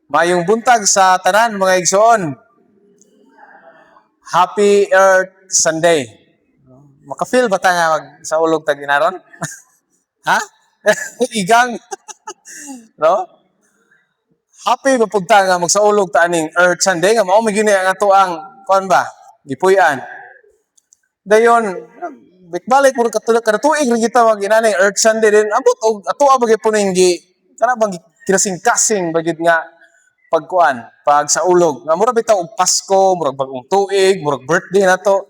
Mayong buntag sa tanan mga igsoon. Happy Earth Sunday. Maka-feel ba ta nga sa ulog tag inaron? Ha? Igang, no? Happy ba pugta nga magsaulog ta aning Earth Sunday nga mao gini ang ato ang kuan ba? Gipuy-an. Dayon balik mo kada tuig rin kita wag inani Earth Sunday din abot og ato bagay puning gi kana bang kinasing-kasing bagid nga pagkuan pag sa ulog nga mura bitaw og Pasko murag bagong tuig murag birthday nato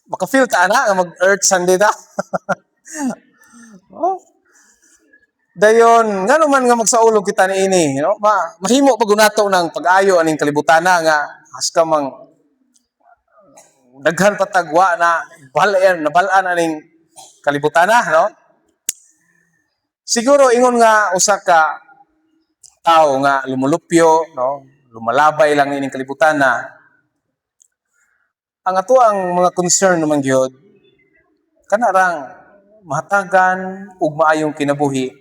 maka-feel ta ana nga mag Earth Sunday ta. Oh. Dayon ngano man nga magsaulog kita niini no mahimo pag unato ng pag-ayo aning kalibutana nga aska mang daghan patagwa na nabalaan aning kalibutana no. Siguro ingon nga usa ka tao nga lumulupyo no lumalabay lang ining kalibutana ang ato ang mga concern naman gyud kanarang mahatagan og maayong kinabuhi,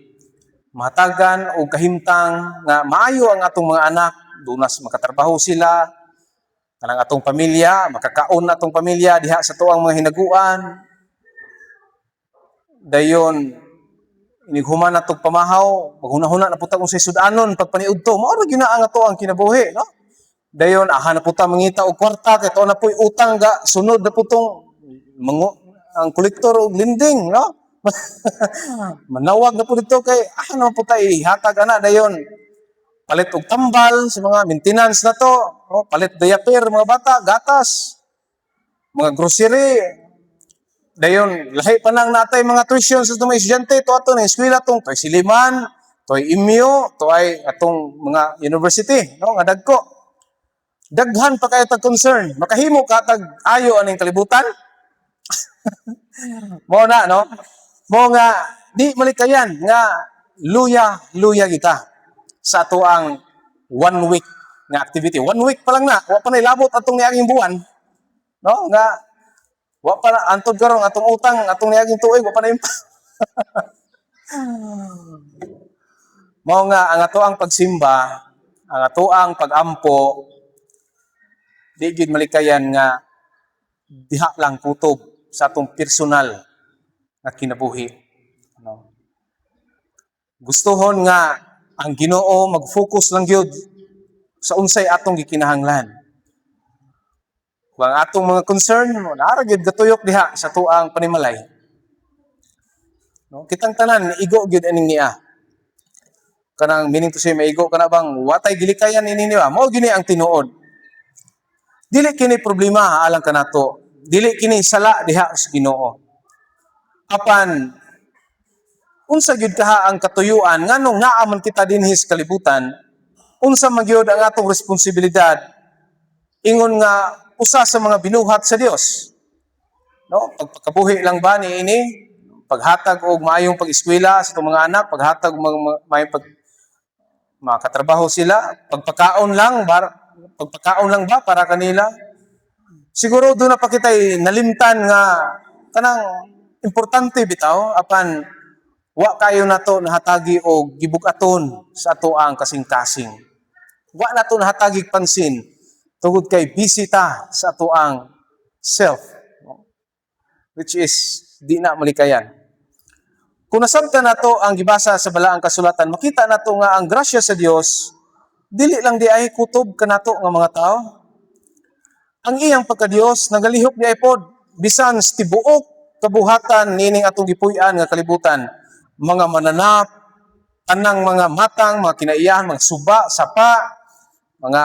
mahatagan og kahimtang nga maayo ang atong mga anak, dunas makatrabaho sila, kanang atong pamilya, makakaon na atong pamilya diha sa tuang mga hinaguan. Dayon inighuman natong pamahaw, maghuna-huna na puta kung sa sudanon pagpaniudto, mao ra gyud na ang ato ang kinabuhi, no? Dayon aha na puta mangita og kwarta kay tuwa na puy utang ga sunod na putong ang kolektor og lending, no? Manawag na po dito kay ano po tayo ihatag ana dayon palit og tambal sa mga maintenance na to no? Palit diaper mga bata gatas mga grocery dayon lahi pa nang natay mga tuition sa mga estudyante to ato na eskwela tong toy siliman toy imyo toy atong mga university no nga dagko daghan pa kayo tag concern makahimo ka tag ayo aning kalibutan. Mo na no mo nga di malikayan nga luya kita sa ato ang 1 week nga activity. 1 week pa lang na, wa pa nailabot atong niaging buwan. No? Nga wa pa na antod karon atong utang, atong niaging tuig wa pa na Mao nga ang ato ang pagsimba, ang ato ang pagampo di gid malikayan nga diha lang kutob sa atong personal nga kinabuhi. No? Gustuhon nga ang Ginoo mag-focus lang gyud sa unsay atong gikinahanglan. Kung ang atong mga concern mo naara gyud gatuyok diha sa tuang panimalay. No? Kitang tanan igo gyud aning niya. Kanang meaning to say maigo kana bang watay gilikayan ini niya. Mao gini ang tinuod. Dili kini problema alang kanato. Dili kini sala diha sa Ginoo. Apan unsa gyud kaha ang katuyuan nganong naa man kita dinhi sa kalibutan, unsa man gyud ang atong responsibilidad ingon nga usa sa mga binuhat sa Dios. No, pagpakabuhi lang ba ni ini paghatag og maayong pag-eskwela sa itong mga anak, paghatag og maayong makatrabaho sila, pagpakaon lang ba para kanila? Siguro doon na pa kita'y nalimtan nga kanang importante bitaw apan wa kayo nato nahatagi og gibug-aton sa ato ang kasing-kasing. Wa nato nahatagi pansin tungod kay bisita sa ato ang self, which is di na malikayan. Kung nasabtan nato ang gibasa sa balaang kasulatan, makita nato nga ang grasya sa Dios dili lang di ay kutob kanato nga mga tao. Ang iyang pagka-Dios nagalihok di ay pod bisan sa tibuok kabuhatan nining atong gipuy-an nga kalibutan. Mga mananap, tanang mga matang, mga kinaiyahan, mga suba, sapa, mga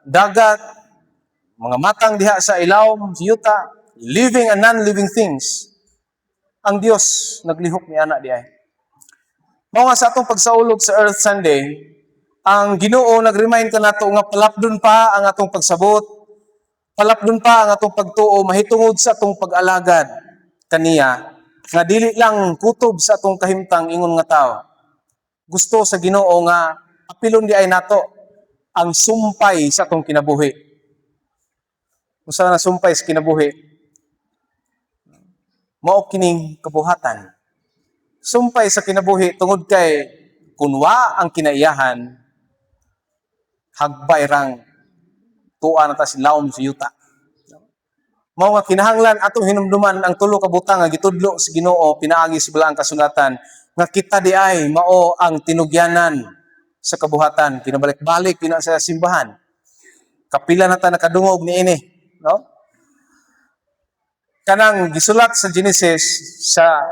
dagat, mga matang diha sa ilawom, yuta, living and non-living things. Ang Dios naglihok ni ana di ay. Mao nga sa atong pagsaulog sa Earth Sunday, ang Ginoo nag-remind kanato nga palapdon pa ang atong pagsabot, palapdon pa ang atong pagtuo mahitungod sa atong pag-alagad kaniya nga dili lang kutob sa atong kahimtang ingon nga tao. Gusto sa Ginoo nga apilon di ay nato ang sumpay sa atong kinabuhi. Usa na sumpay sa kinabuhi mao kining kabuhatan. Sumpay sa kinabuhi tungod kay kunwa ang kinaiyahan hagbay rang tuwa na ta si laom si yuta. Mao nga kinahanglan atong hinumduman ang tulo ka butang nga gitudlo sa Ginoo pinaagi sa balaang kasulatan nga kita di ay mao ang tinugyanan sa kabuhatan, pinabalik-balik pina sa simbahan. Kapila na ta nakadungog niini, no? Kanang gisulat sa Genesis sa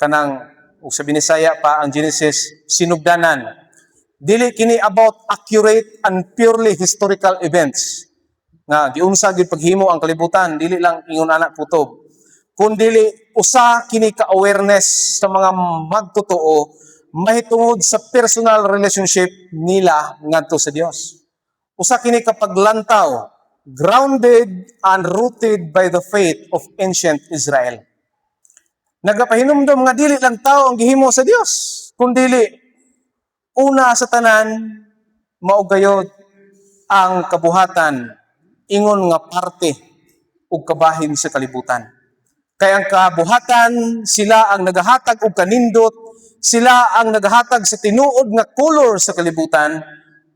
kanang o sa Binisaya pa ang Genesis sinugdanan. Dili kini about accurate and purely historical events. Nga giunsa gyud paghimo ang kalibutan, dili lang ingon anak kutob. Kundili usa kini ka awareness sa mga magtotoo mahitungod sa personal relationship nila ngadto sa Dios. Usa kini ka paglantaw, grounded and rooted by the faith of ancient Israel. Nagapahinumdom nga dili lang tao ang gihimo sa Dios, kundili una sa tanan maugayod ang kabuhatan ingon nga parte ug kabahin sa kalibutan. Kaya ang kabuhatan sila ang nagahatag og kanindot, sila ang nagahatag sa tinuod nga color sa kalibutan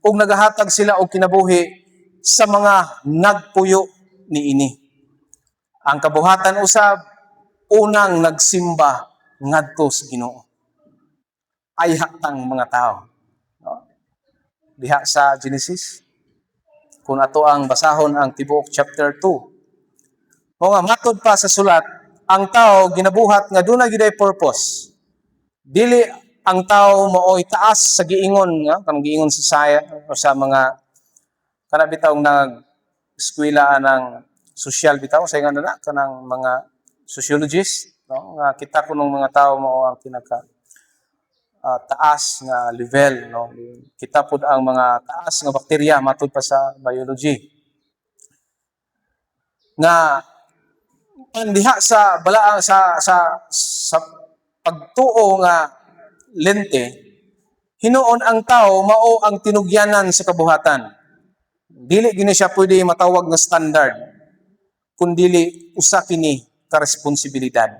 ug nagahatag sila og kinabuhi sa mga nagpuyo niini. Ang kabuhatan usab unang nagsimba ngadto sa Ginoo. Ay hatang mga tao. No? Diha sa Genesis, kung ato ang basahon ang tibuok chapter 2. O nga, matod pa sa sulat, ang tao ginabuhat nga dunay gyud purpose. Dili ang tao maoy taas sa giingon nga kanang giingon sa saya o sa mga kana bitaw nag eskwela ng social bitaw sa nga na kanang mga sociologist, no, nga kita kunong mga tao mao ang pinaka taas nga level, no. Kita pud ang mga taas nga bakterya matud pa sa biology. Nga pandiha sa balaang sa pagtuo nga lente, hinuon ang tao mao ang tinugyanan sa kabuhatan. Dili gini siya pwede matawag nga standard, kundili usa kini ka responsibilidad.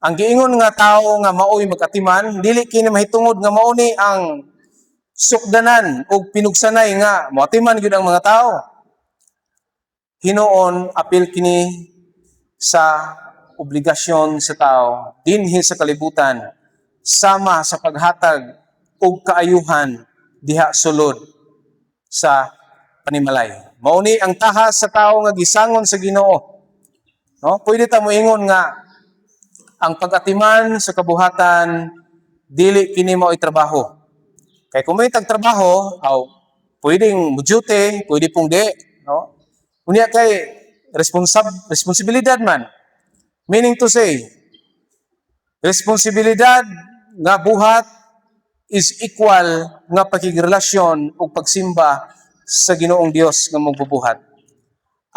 Ang giingon nga tao nga maoy magatiman, dili kini mahitungod nga mao ni ang sukdanan o pinugsanay nga moatiman gyud ang mga tao. Hinuon apil kini sa obligasyon sa tao dinhi sa kalibutan sama sa paghatag og kaayuhan diha sulod sa panimalay. Mao ni ang tahas sa tao nga gisangon sa Ginoo. No, pwede ta moingon nga ang pag-atiman sa kabuhatan dili kini mao trabaho. Kay kung may tagtrabaho, pwedeng mudyute, pwede pong di, no? Unya kay responsibilidad man. Meaning to say, responsibilidad nga buhat is equal nga pakigrelasyon o pagsimba sa Ginoong Dios nga magbubuhat.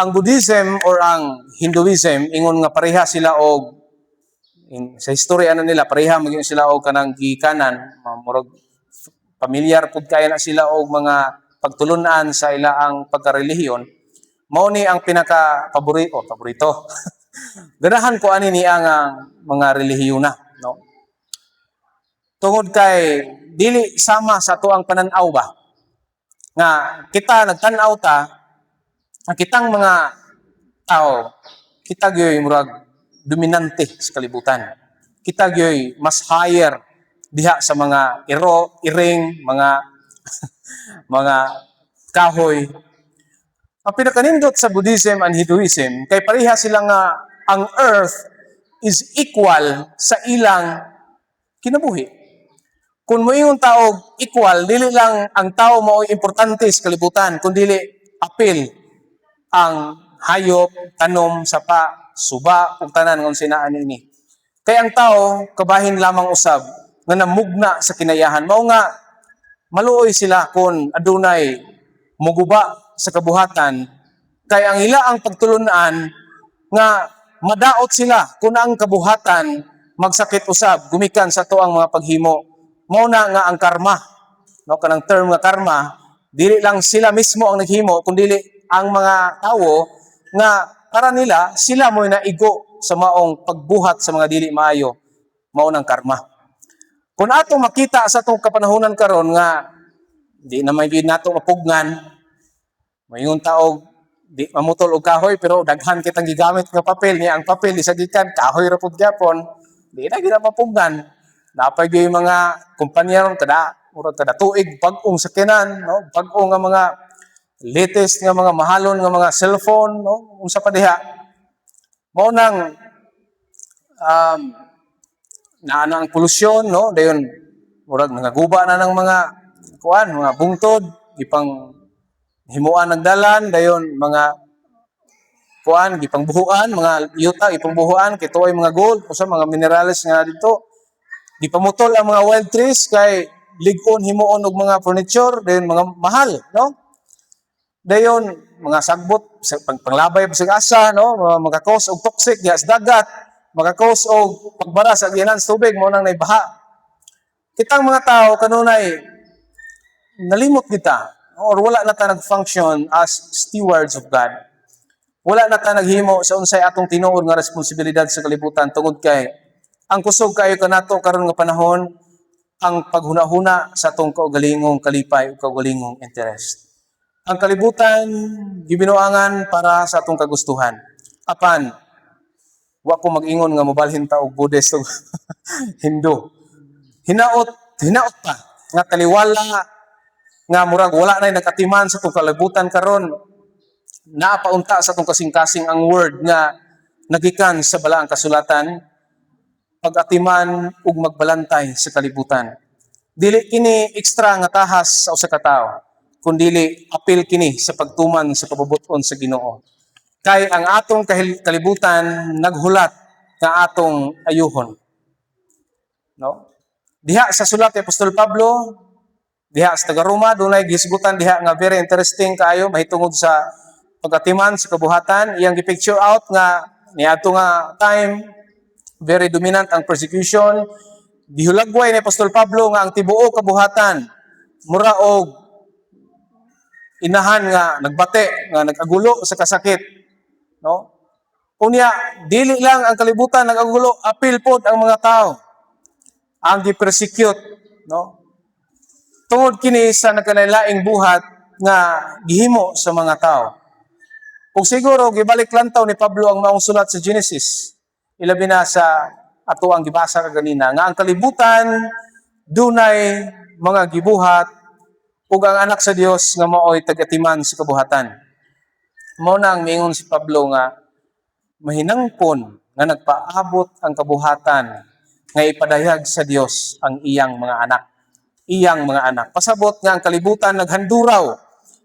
Ang Buddhism or ang Hinduism ingon nga pareha sila og sa historya nila pareha maging sila og kanang gikanan, murag pamilyar pud kay na sila og mga pagtulunan sa ilaang pagkarelihiyon. Mao ni ang pinaka paborito. Ganahan ko ani niya nga mga relihiyon na, no? Tungod kay dili sama sa ato ang pananaw ba nga kita nagtan-aw ta ang kitang mga tao kita gyoy murag dominante sa kalibutan. Kita gyoy mas higher diha sa mga iring, mga mga kahoy. Ang pinakanindot sa Buddhism and Hinduism kay pareha sila nga ang earth is equal sa ilang kinabuhi. Kung moingon tao equal, dili lang ang tao mao importante sa kalibutan, kundi apil ang hayop, tanom, sapa, suba, ug tanan kung sinaan ini. Kaya ang tao kabahin lamang usab nga namugna sa kinayahan. Mao nga maluoy sila kung adunay muguba sa kabuhatan kay ang ila ang pagtulunan nga madaot sila kung ang kabuhatan magsakit usab gumikan sa tuang mga paghimo. Mao na nga ang karma, no, kanang term nga karma, dili lang sila mismo ang naghimo kundi ang mga tawo nga para nila sila mo naigo sa maong pagbuhat sa mga dili maayo, mao nang karma. Kung ato makita sa atong kapanahonan karon nga Di na may gyud nato mapugnan. Mayingon taog di mamutol og kahoy pero daghan kitang gigamit nga papel niya ang papel di sa gikan kahoy ra pud gyapon. Di na gyud mapugnan. Napay gyud mga kumpanya ron kada tuig bag-ong sakyanan, no? Bag-ong nga mga latest nga mga mahalon nga mga cellphone, no? Unsa pa diha? Mao nang naano ang polusyon, no? Dayon murag nangaguba na ng mga mga bungtod, gipang himuan ng dalan, dayon mga gipang buhuan, mga yuta gipang buhuan kay tuoy mga gold, usa mga minerales nga dito. Gipamutol ang mga wild trees kay ligon himuon og mga furniture, dayon mga mahal, no? Dayon mga sagbot panglabay sa asa, no? Maka-cause og toxic gas dagat, maka-cause og pagbara sa ginan sa tubig mo nang naibaha. Kitang mga tao kanunay nalimot kita or wala na ta nag-function as stewards of God. Wala na ta naghimo sa unsay atong tinuod nga responsibilidad sa kalibutan tungod kay ang kusog kayo kanato karon nga panahon ang paghuna-huna sa atong kaugalingong kalipay o kaugalingong interest. Ang kalibutan gibinuangan para sa atong kagustuhan. Apan wa ko mag-ingon nga mobalhin ta og Buddhist o Hindu. Hinaot pa nga taliwala nga murag wala nay nagatiman sa atong kalibutan karon. Naapaunta sa atong kasing-kasing ang word nga nagikan sa balaang kasulatan, pag-atiman ug magbalantay sa kalibutan. Dili kini ekstra nga tahas sa usa ka tawo, kundili apil kini sa pagtuman sa kabubuton sa Ginoo. Kay ang atong kalibutan naghulat nga atong ayuhon. No? Diha sa sulat ni Apostol Pablo, diha sa taga-Roma, dunay gisgutan diha nga very interesting kaayo mahitungod sa pag-atiman sa kabuhatan. Iyang gi-picture out nga niadto nga time very dominant ang persecution. Gihulagway ni Apostol Pablo nga ang tibuok kabuhatan mura og inahan nga nagbate nga nagagulo sa kasakit, no? Unya dili lang ang kalibutan nagagulo, apil pod ang mga tao ang gi-persecute, no? Tungod kini sa nagkalalaing buhat nga gihimo sa mga tao. Ug siguro gibalik lantaw ni Pablo ang maong sulat sa Genesis. Ilabi na sa ato ang gibasa kaganina nga ang kalibutan dunay mga gibuhat ug ang anak sa Dios nga maoy tagatiman sa kabuhatan. Mao na ang miingon si Pablo nga mahinangpon nga nagpaabot ang kabuhatan nga ipadayag sa Dios ang iyang mga anak. Pasabot nga ang kalibutan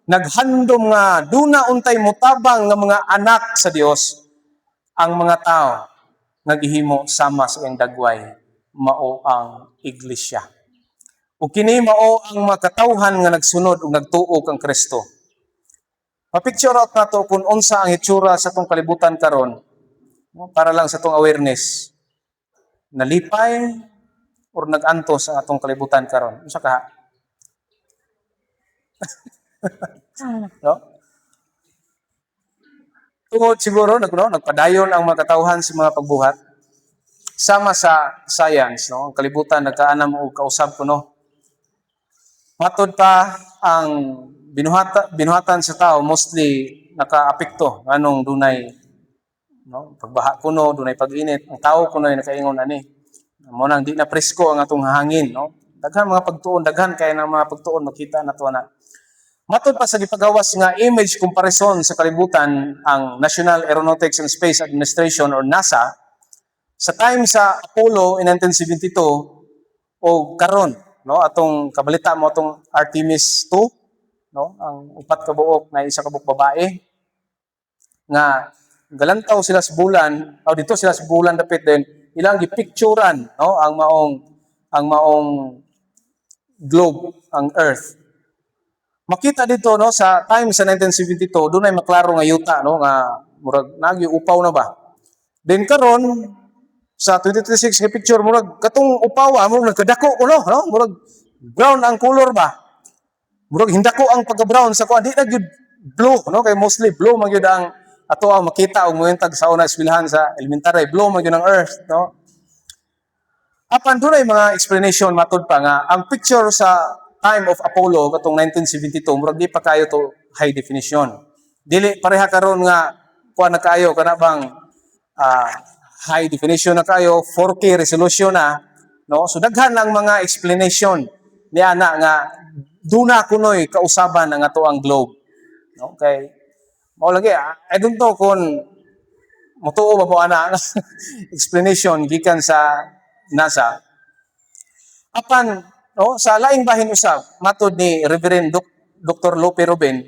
naghandom nga duna untay mutabang nga mga anak sa Dios ang mga tao nagihimo sama sa iyang dagway mao ang iglesia. Ug kini mao ang makatawhan nga nagsunod ug nagtuo kang Kristo. Pa-picture out nato kung unsa ang itsura sa atong kalibutan karon, para lang sa atong awareness. Nalipay or nag-antos ang atong kalibutan karon. Unsa ka? No? Tungod siguro nagpadayon ang mga katawhan sa mga pagbuhat sama sa science, no? Ang kalibutan nagkaanam og kausab kuno. Matod pa ang binuhatan sa tao mostly nakaapekto nganong dunay pagbaha kuno, dunay pag-init. Ang tao kuno ay nakaingon ani. Mo nang di na presko ang atong hangin, no? Daghan mga pagtuon, daghan kay na mga pagtuon makita nato na. Matod pa sa gipagawas nga image comparison sa kalibutan ang National Aeronautics and Space Administration or NASA sa time sa Apollo in 1972 o karon, no, atong kabalita mo atong Artemis 2, no, ang upat ka buok na isa ka buok babae nga galantaw sila sa bulan o dito sila sa bulan dapit din ilang gipicturan, no, ang maong globe, ang Earth. Makita dito, no, sa time sa 1972 dunay maklaro nga yuta, no, nga murag nagiupaw na ba. Then karon sa 2026 nga picture murag katong upaw murag nagkadako kuno, no, murag brown ang color ba. Murag hindako ang pagka-brown sa kuan, di na gyud blue, no, kay mostly blue man gyud ang ato ang makita og moyentag sa una eskwelahan sa elementary, blue man gyud ang Earth, no. Apan dunay mga explanation matud pa nga ang picture sa time of Apollo katong 1972 murag di pa kayo to high definition. Dili pareha karon nga kuan na kayo kana bang ah, high definition na kayo, 4K resolution na, no? So daghan ang mga explanation niya na nga duna kunoy kausaban ang ato ang globe. No? Okay. Mao lagi, I don't know kung motuo ba po ana ang explanation gikan sa NASA. Apan no, sa laing bahin usab, matud ni Reverend Dr. Lope Robin,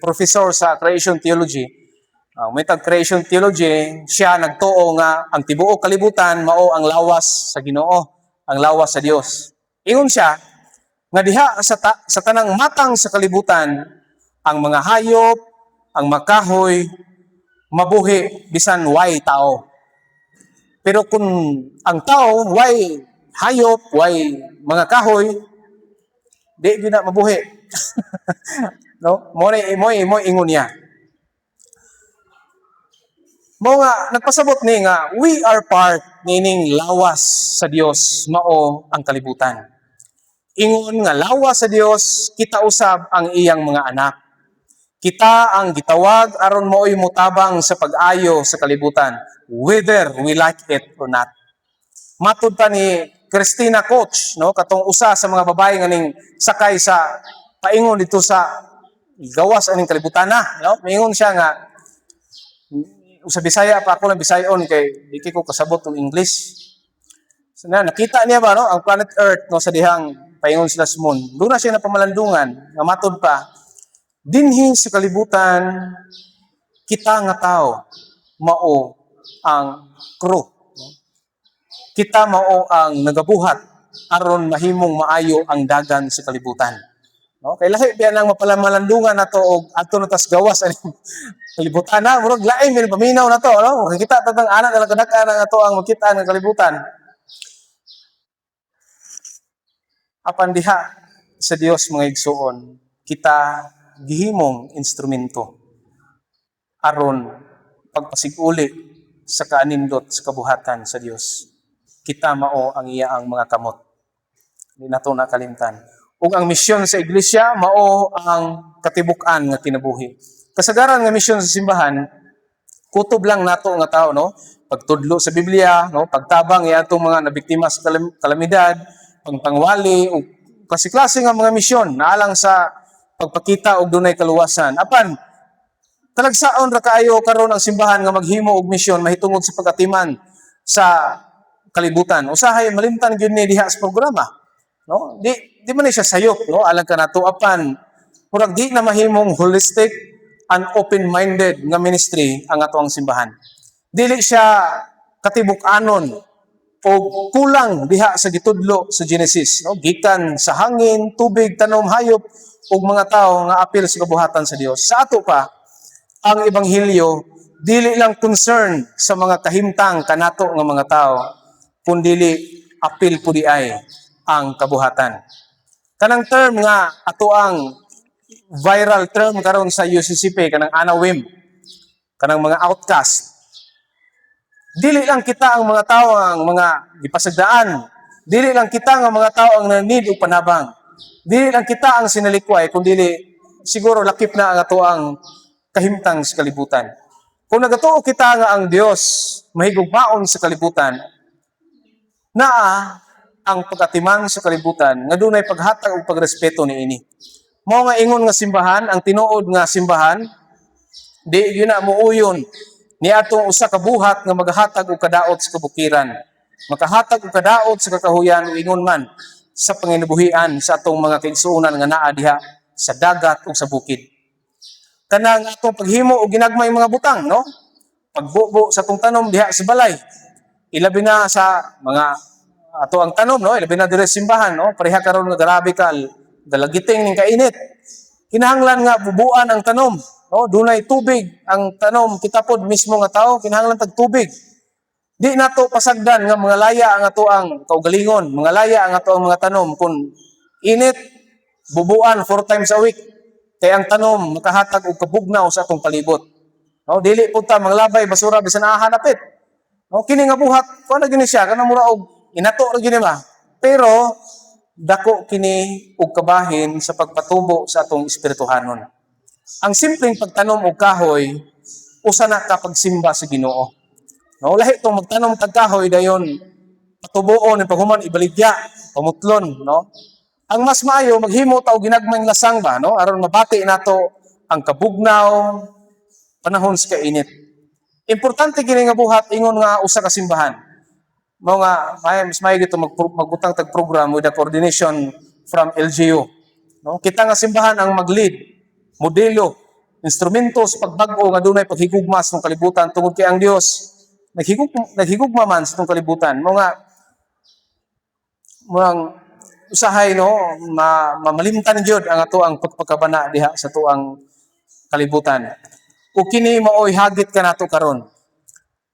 professor sa creation theology, may tag creation theology, siya nagtuo nga ang tibuok kalibutan mao ang lawas sa Ginoo, ang lawas sa Dios. Ingon siya nga diha sa tanang matang sa kalibutan, ang mga hayop, ang makahoy, mabuhi bisan way tao. Pero kung ang tao way hayop, way mga kahoy, di gyud na mabuhi. No? Mo ingon niya. Mo nga nagpasabot ni nga we are part meaning lawas sa Dios mao ang kalibutan. Ingon nga lawas sa Dios kita usab ang iyang mga anak. Kita ang gitawag aron mao'y mutabang sa pag-ayo sa kalibutan whether we like it or not. Matud pa ni Christina Koch, no, katong usa sa mga babae nga ning sakay sa paingon dito sa gawas aning kalibutan na, no? Maingon siya nga sa Bisaya pa ako lang Bisayon kay di ko kasabot ng English. So, nakita niya ba no ang planet Earth no sa dihang paingon sila sa moon. Doon na siya na pamalandungan nga matud pa dinhi sa kalibutan kita nga tao mao ang crew. Kita mao ang nagabuhat aron mahimong maayo ang dagan sa kalibutan. No? Kay lahi biya nang mapalamalandungan nato og adto na tas gawas ani kalibutan na murag lain min paminaw na to no. Kita tatang ana na kadak-an ang ato ang makita nga kalibutan. Apan diha sa Dios mga igsuon, kita gihimong instrumento aron pagpasiguli sa kaanindot sa kabuhatan sa Dios. Kita mao ang iya ang mga kamot. Hindi nato nakalimtan. Ug ang misyon sa iglesia mao ang katibuk-an nga kinabuhi. Kasagaran nga misyon sa simbahan kutob lang nato nga tao no, pagtudlo sa Biblia, no, pagtabang iya atong mga nabiktima sa kalamidad, pangpangwali ug klase-klase nga mga misyon naalang sa pagpakita og dunay kaluwasan. Apan talagsaon ra kaayo karon ang simbahan nga maghimo og misyon mahitungod sa pagatiman sa kalibutan. Usahay malimtan gyud ni diha sa programa. No? Di man siya sayop, no? Alang kanato apan murag di na mahimong holistic and open-minded nga ministry ang ato ang simbahan. Dili siya katibuk-anon o kulang diha sa gitudlo sa Genesis, no? Gikan sa hangin, tubig, tanom, hayop ug mga tao nga apil sa kabuhatan sa Dios. Sa ato pa ang ebanghelyo dili lang concern sa mga kahimtang kanato nga mga tao kundili apil po di ay ang kabuhatan. Kanang term nga ato ang viral term karon sa UCCP kanang anawim, kanang mga outcast. Dili lang kita ang mga tao ang mga gipasagdaan. Dili lang kita ang mga tao ang nanid og panabang. Dili lang kita ang sinalikway kundili siguro lakip na ang ato ang kahimtang sa kalibutan. Kung nagatuo kita nga ang Dios mahigugmaon sa kalibutan, naa ang pag-atiman sa kalibutan nga dunay paghatag ug pagrespeto niini. Mao nga ingon nga simbahan, ang tinuod nga simbahan di gyud na muuyon ni atong usa ka buhat nga maghatag og kadaot sa kabukiran. Makahatag og kadaot sa kakahuyan ug ingon man sa panginabuhian sa atong mga kaigsuonan nga naa diha sa dagat ug sa bukid. Kanang atong paghimo og ginagmay mga butang, no? Pagbubo sa atong tanom diha sa balay. Ilabi na sa mga ato ang tanom, no? Ilabi na dire sa simbahan, no? Pareha karon nga grabe ka dalagiting ning kainit. Kinahanglan nga bubuan ang tanom, no? Dunay tubig ang tanom kita pod mismo nga tao kinahanglan tag tubig. Di nato pasagdan nga mga laya ang ato ang kaugalingon, mga laya ang ato ang mga tanom kun init bubuan 4 times a week. Kay ang tanom makahatag og kabugnaw sa atong palibot. No, dili pud ta manglabay basura bisan hanapit. No, kini nga buhat, kuan na gini siya kanang mura og inato ra gini ba. Pero dako kini og kabahin sa pagpatubo sa atong espirituhanon. Ang simpleng pagtanom og kahoy usa na ka pagsimba sa Ginoo. No, lahi tong magtanom tag kahoy dayon patubuon ang paghuman ibaligya, pamutlon, no? Ang mas maayo maghimo ta og ginagmayng lasang ba, no? Aron mabati nato ang kabugnaw panahon sa kainit. Importante kini nga buhat ingon nga usa ka simbahan. Mao nga mas maayo gito magbutang tag program with the coordination from LGU. No? Kita nga simbahan ang mag-lead, modelo, instrumento sa pagbag-o nga dunay paghigugma sa kalibutan tungod kay ang Dios naghigugma man sa itong kalibutan. Mga usahay, no, mamalimtan jud ang ato ang pagpakabana diha sa tuang kalibutan. Ug kini maoy hagit ka nato karon.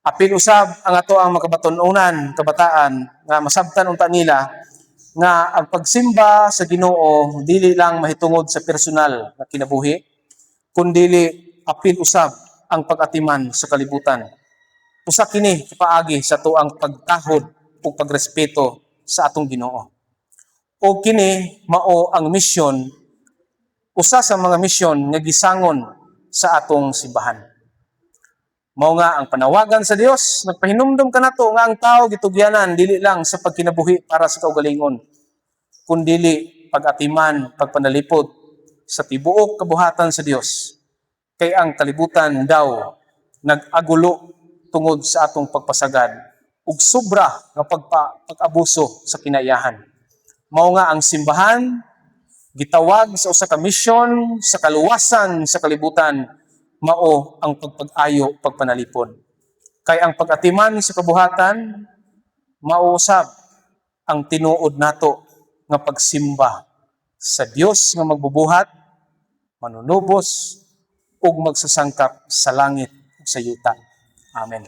Apil usab ang ato ang makabaton-unan kabataan nga masabtan unta nila nga ang pagsimba sa Ginoo dili lang mahitungod sa personal na kinabuhi, kundi apil usab ang pag-atiman sa kalibutan. Usa kini paagi sa tuang pagtahod ug pagrespeto sa atong Ginoo. O kini mao ang misyon, usa sa mga misyon nga gisangon sa atong simbahan. Mao nga ang panawagan sa Dios, nagpahinumdum kanato nga ang tao gitugyanan dili lang sa pagkinabuhi para sa kaugalingon, kundi pag-atiman, pagpanalipod sa tibuok kabuhatan sa Dios. Kay ang kalibutan daw nag-agulo tungod sa atong pagpasagad ug sobra nga pag-abuso sa kinaiyahan. Mao nga ang simbahan gitawag sa usa ka misyon sa kaluwasan sa kalibutan, mao ang pagpag-ayo, pagpanalipod. Kay ang pag-atiman sa kabuhatan mao usab ang tinuod nato nga pagsimba sa Dios nga magbubuhat, manunubos ug magsasangkap sa langit ug sa yuta. Amen.